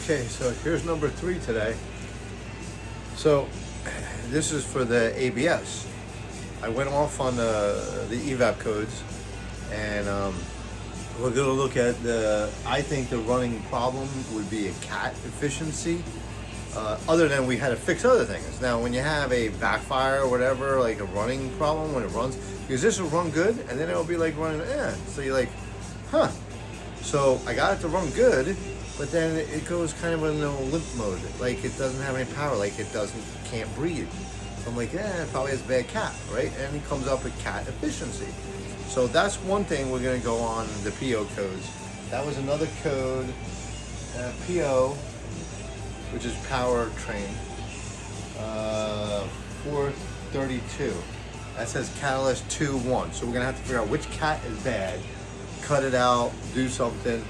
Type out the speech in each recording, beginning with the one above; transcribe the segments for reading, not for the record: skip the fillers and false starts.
Okay, so here's number 3 today. So this is for the ABS. I went off on the evap codes, and we're gonna look at I think the running problem would be a cat efficiency. Other than we had to fix other things. Now, when you have a backfire or whatever, like a running problem when it runs, because this will run good, and then it'll be like running, So you're like, huh. So I got it to run good, but then it goes kind of in a limp mode. Like it doesn't have any power, like can't breathe. So I'm like, it probably has bad cat, right? And it comes up with cat efficiency. So that's one thing we're gonna go on the PO codes. That was another code, PO, which is powertrain, 432. That says catalyst 2.1. So we're gonna have to figure out which cat is bad, cut it out, do something.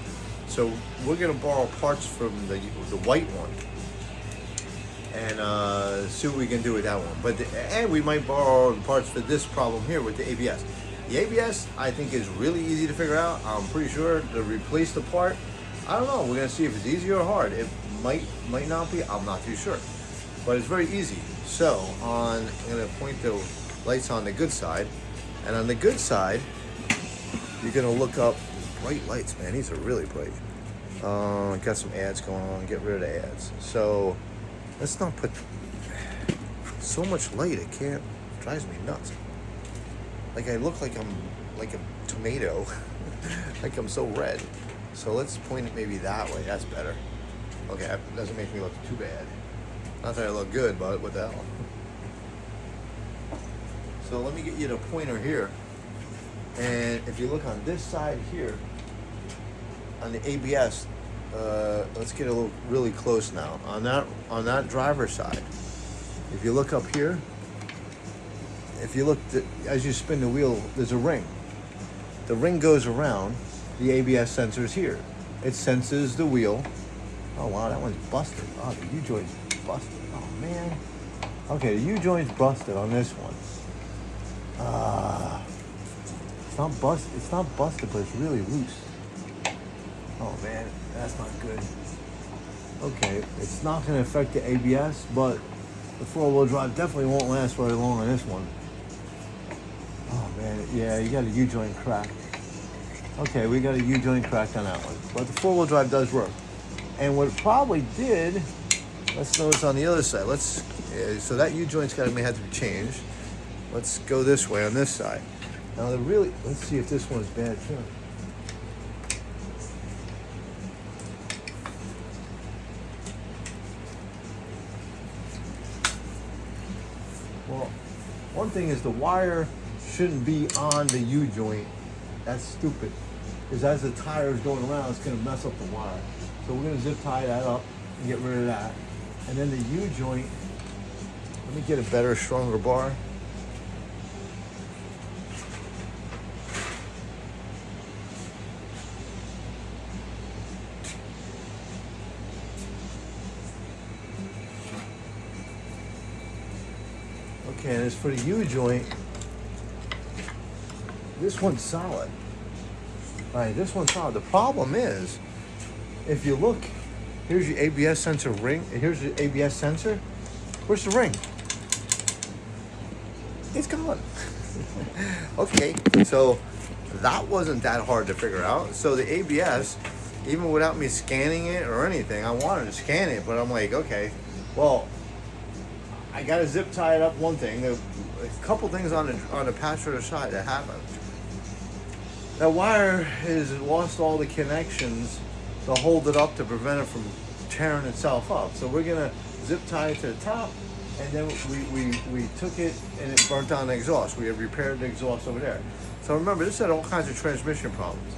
So we're gonna borrow parts from the white one and see what we can do with that one. And we might borrow parts for this problem here with the ABS. The ABS I think is really easy to figure out. I'm pretty sure to replace the part. I don't know. We're gonna see if it's easy or hard. It might not be. I'm not too sure, but it's very easy. So I'm gonna point the lights on the good side, and on the good side, you're gonna look up bright lights. Man, these are really bright. Got some ads going on. Get rid of the ads. So let's not put so much light. It can't. Drives me nuts. Like I look like I'm like a tomato. Like I'm so red. So let's point it maybe that way. That's better. Okay, that doesn't make me look too bad. Not that I look good, but what the hell. So let me get you the pointer here. And if you look on this side here, on the ABS, let's get a little really close now. On that driver's side, if you look up here, as you spin the wheel, there's a ring. The ring goes around the ABS sensors here. It senses the wheel. Oh wow, that one's busted. Oh, the U-joint's busted. Oh man. Okay, the U-joint's busted on this one. It's not busted, but it's really loose. Oh man, that's not good. Okay, it's not gonna affect the ABS, but the 4-wheel drive definitely won't last very long on this one. Oh man, yeah, you got a U-joint cracked. Okay, we got a U-joint cracked on that one. But the 4-wheel drive does work. And what it probably did, let's notice on the other side. So that U-joint's may have to be changed. Let's go this way on this side. Now let's see if this one's bad too. Well, one thing is the wire shouldn't be on the U-joint. That's stupid. Because as the tire is going around, it's going to mess up the wire. So we're going to zip tie that up and get rid of that. And then the U-joint, let me get a better, stronger bar. Okay, and as for the U-joint, this one's solid. All right, this one's solid. The problem is, if you look, here's your ABS sensor ring. Here's your ABS sensor. Where's the ring? It's gone. Okay, so that wasn't that hard to figure out. So the ABS, even without me scanning it or anything, I wanted to scan it, but I'm like, okay, well, I got to zip tie it up. One thing, a couple things on the passenger side that happened. That wire has lost all the connections to hold it up to prevent it from tearing itself up. So we're gonna zip tie it to the top, and then we took it and it burnt down the exhaust. We have repaired the exhaust over there. So remember, this had all kinds of transmission problems.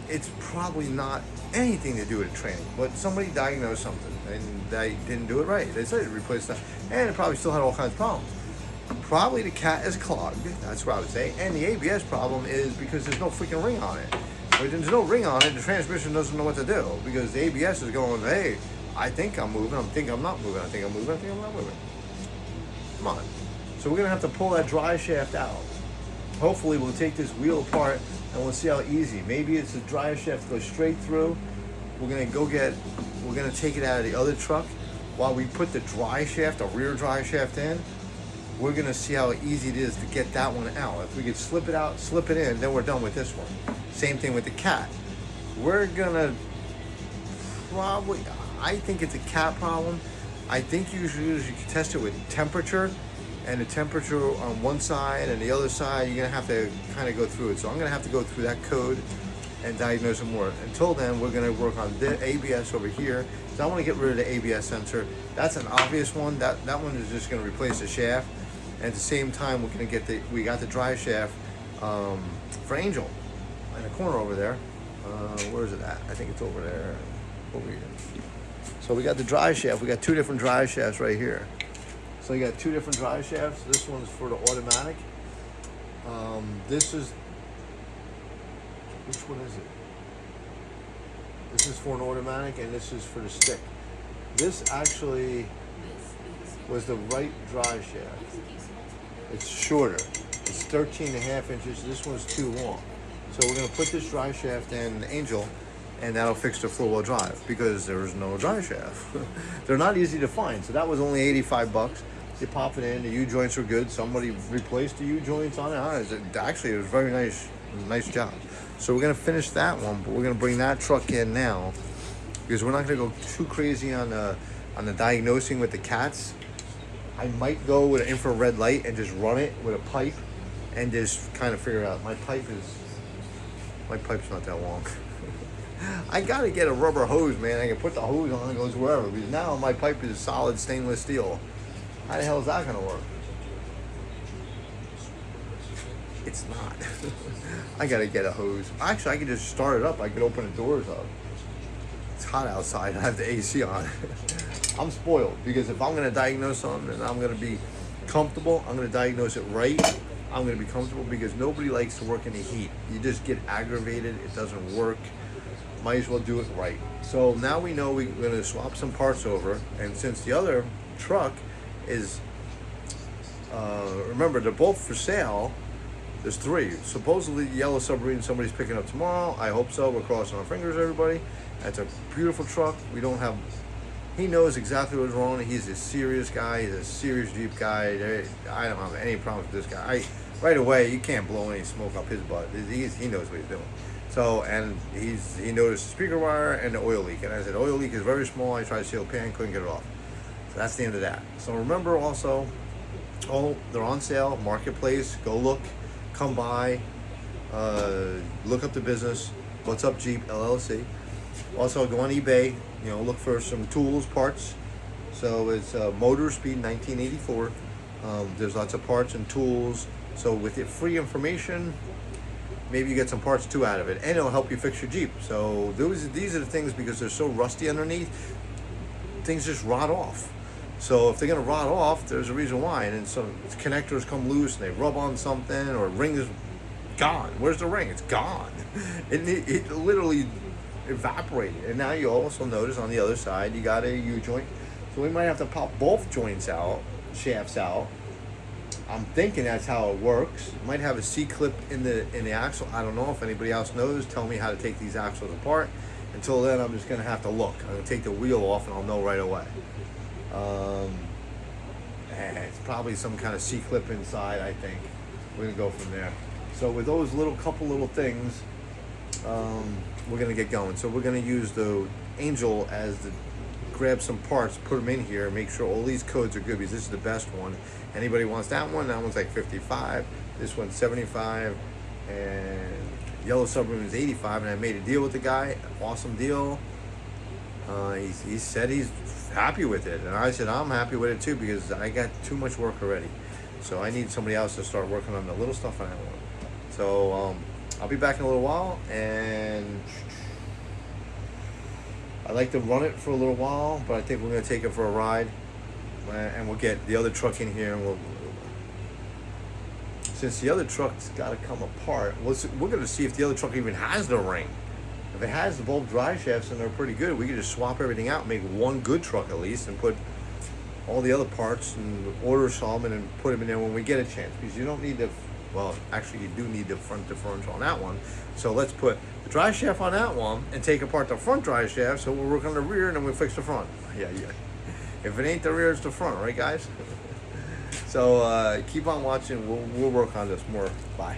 It's probably not anything to do with training, but somebody diagnosed something and they didn't do it right. They said replace that, and it probably still had all kinds of problems. Probably the cat is clogged. That's what I would say. And the ABS problem is because there's no freaking ring on it. When there's no ring on it, the transmission doesn't know what to do because the ABS is going, hey, I think I'm moving. I think I'm not moving. I think I'm moving. I think I'm not moving. Come on. So we're gonna have to pull that drive shaft out. Hopefully, we'll take this wheel apart and we'll see how easy. Maybe it's a drive shaft goes straight through, we're gonna take it out of the other truck while we put the dry shaft, the rear dry shaft in. We're gonna see how easy it is to get that one out. If we could slip it out, slip it in, then we're done with this one. Same thing with the cat. We're gonna probably, I think it's a cat problem. I think you should test it with temperature, and the temperature on one side and the other side, you're gonna have to kind of go through it. So I'm gonna have to go through that code and diagnose it more. Until then, we're gonna work on the ABS over here. So I wanna get rid of the ABS sensor. That's an obvious one. That one is just gonna replace the shaft. And at the same time, we're gonna we got the dry shaft for Angel in the corner over there. Where is it at? I think it's over there, over here. So we got the dry shaft. We got two different dry shafts right here. So you got two different dry shafts. This one's for the automatic. This is, which one is it? This is for an automatic, and this is for the stick. This actually was the right dry shaft. It's shorter. It's 13.5 inches. This one's too long. So we're gonna put this dry shaft in Angel, and that'll fix the four-wheel drive because there is no dry shaft. They're not easy to find. So that was only 85 bucks. You pop it in, the U-joints are good. Somebody replaced the U-joints on it. Actually, it was very nice job. So we're gonna finish that one, but we're gonna bring that truck in now because we're not gonna go too crazy on the diagnosing with the cats. I might go with an infrared light and just run it with a pipe and just kind of figure it out. My pipe's not that long. I gotta get a rubber hose, man. I can put the hose on and it goes wherever. Because now my pipe is solid stainless steel. How the hell is that gonna work? It's not. I gotta get a hose. Actually, I could just start it up. I could open the doors up. It's hot outside. I have the AC on. I'm spoiled because if I'm gonna diagnose something and I'm gonna be comfortable, I'm gonna diagnose it right. I'm gonna be comfortable because nobody likes to work in the heat. You just get aggravated. It doesn't work. Might as well do it right. So now we know we're gonna swap some parts over, and since the other truck is, remember, they're both for sale. There's three. Supposedly the yellow submarine somebody's picking up tomorrow. I hope so. We're crossing our fingers, everybody. That's a beautiful truck. We don't have, he knows exactly what's wrong. He's a serious guy. He's a serious Jeep guy. I don't have any problems with this guy. Right away, you can't blow any smoke up his butt. He knows what he's doing. So, and he noticed the speaker wire and the oil leak. And I said, oil leak is very small. I tried to seal the pan, couldn't get it off. So that's the end of that. So remember also, they're on sale, Marketplace. Go look, come by, look up the business. What's Up Jeep LLC. Also go on eBay, look for some tools, parts. So it's Motor Speed 1984. There's lots of parts and tools. So with it free information, maybe you get some parts too out of it, and it'll help you fix your Jeep. So these are the things, because they're so rusty underneath, things just rot off. So if they're gonna rot off, there's a reason why. And then some connectors come loose and they rub on something, or a ring is gone. Where's the ring? It's gone. It literally evaporated. And now you also notice on the other side you got a U-joint. So we might have to pop both joints out, shafts out. I'm thinking that's how it works. Might have a C-clip in the axle. I don't know. If anybody else knows, tell me how to take these axles apart. Until then, I'm just gonna have to look. I'm gonna take the wheel off and I'll know right away. It's probably some kind of C-clip inside, I think. We're gonna go from there. So with those couple little things, we're gonna get going. So we're gonna use the Angel as grab some parts, put them in here, make sure all these codes are good, because this is the best one. Anybody wants that one's like 55. This one's 75, and Yellow Submarine is 85. And I made a deal with the guy, awesome deal. He said he's happy with it, and I said I'm happy with it too, because I got too much work already. So I need somebody else to start working on the little stuff I want. So I'll be back in a little while, and I like to run it for a little while, but I think we're gonna take it for a ride, and we'll get the other truck in here, and since the other truck's got to come apart, we're gonna see if the other truck even has the ring. If it has both drive shafts and they're pretty good, we can just swap everything out and make one good truck at least, and put all the other parts and order some and put them in there when we get a chance, because you don't need to Well, actually, you do need the front differential on that one. So let's put the drive shaft on that one and take apart the front drive shaft. So we'll work on the rear and then we'll fix the front. Yeah. If it ain't the rear, it's the front, right, guys? So keep on watching. We'll work on this more. Bye.